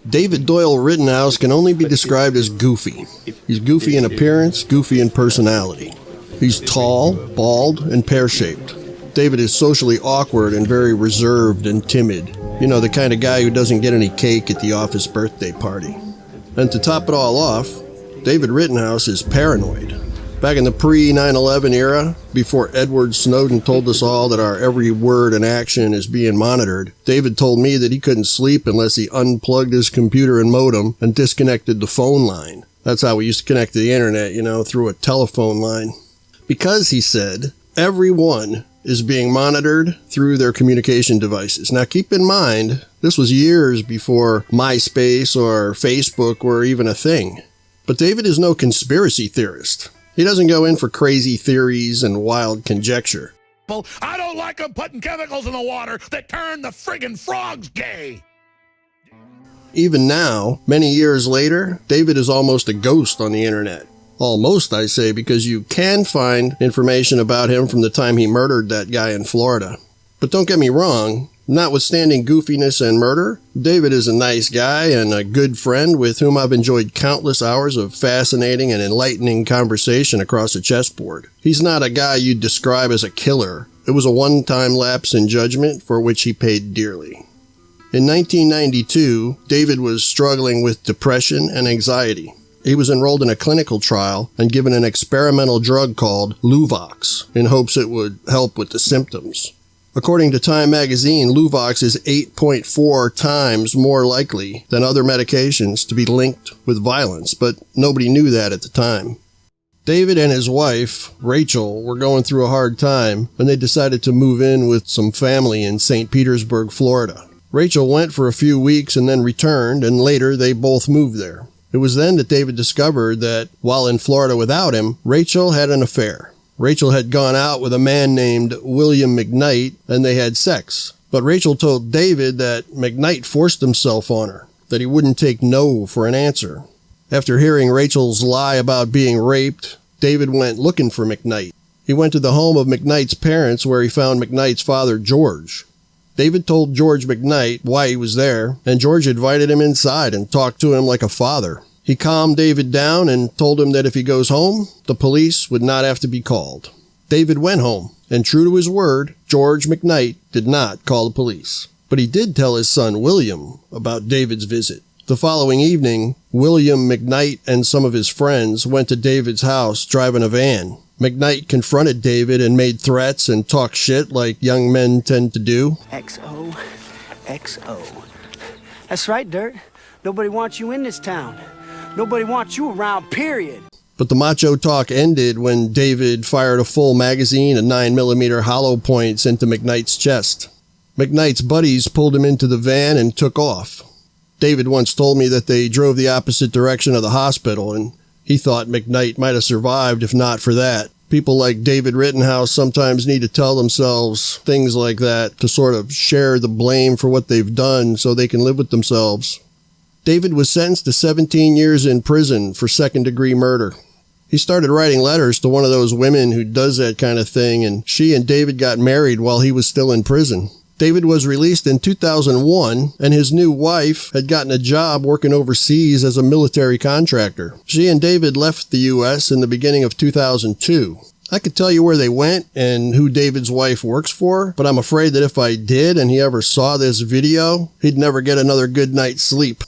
David Doyle Rittenhouse can only be described as goofy. He's goofy in appearance, goofy in personality. He's tall, bald, and pear-shaped. David is socially awkward and very reserved and timid. You know, the kind of guy who doesn't get any cake at the office birthday party. And to top it all off, David Rittenhouse is paranoid. Back in the pre-9/11 era, before Edward Snowden told us all that our every word and action is being monitored, David told me that he couldn't sleep unless he unplugged his computer and modem and disconnected the phone line. That's how we used to connect to the internet, through a telephone line. Because, he said, everyone is being monitored through their communication devices. Now keep in mind, this was years before MySpace or Facebook were even a thing. But David is no conspiracy theorist. He doesn't go in for crazy theories and wild conjecture. I don't like them putting chemicals in the water that turn the friggin' frogs gay. Even now, many years later, David is almost a ghost on the internet. Almost, I say, because you can find information about him from the time he murdered that guy in Florida. But don't get me wrong, notwithstanding goofiness and murder, David is a nice guy and a good friend with whom I've enjoyed countless hours of fascinating and enlightening conversation across a chessboard. He's not a guy you'd describe as a killer. It was a one-time lapse in judgment for which he paid dearly. In 1992, David was struggling with depression and anxiety. He was enrolled in a clinical trial and given an experimental drug called Luvox in hopes it would help with the symptoms. According to Time magazine, Luvox is 8.4 times more likely than other medications to be linked with violence, but nobody knew that at the time. David and his wife, Rachel, were going through a hard time when they decided to move in with some family in St. Petersburg, Florida. Rachel went for a few weeks and then returned, and later they both moved there. It was then that David discovered that, while in Florida without him, Rachel had an affair. Rachel had gone out with a man named William McKnight, and they had sex. But Rachel told David that McKnight forced himself on her, that he wouldn't take no for an answer. After hearing Rachel's lie about being raped, David went looking for McKnight. He went to the home of McKnight's parents, where he found McKnight's father, George. David told George McKnight why he was there, and George invited him inside and talked to him like a father. He calmed David down and told him that if he goes home, the police would not have to be called. David went home, and true to his word, George McKnight did not call the police. But he did tell his son William about David's visit. The following evening, William McKnight and some of his friends went to David's house driving a van. McKnight confronted David and made threats and talked shit like young men tend to do. XOXO. That's right, Dirt. Nobody wants you in this town. Nobody wants you around, period. But the macho talk ended when David fired a full magazine of 9mm hollow points into McKnight's chest. McKnight's buddies pulled him into the van and took off. David once told me that they drove the opposite direction of the hospital, and he thought McKnight might have survived if not for that. People like David Rittenhouse sometimes need to tell themselves things like that to sort of share the blame for what they've done so they can live with themselves. David was sentenced to 17 years in prison for second-degree murder. He started writing letters to one of those women who does that kind of thing, and she and David got married while he was still in prison. David was released in 2001, and his new wife had gotten a job working overseas as a military contractor. She and David left the U.S. in the beginning of 2002. I could tell you where they went and who David's wife works for, but I'm afraid that if I did and he ever saw this video, he'd never get another good night's sleep.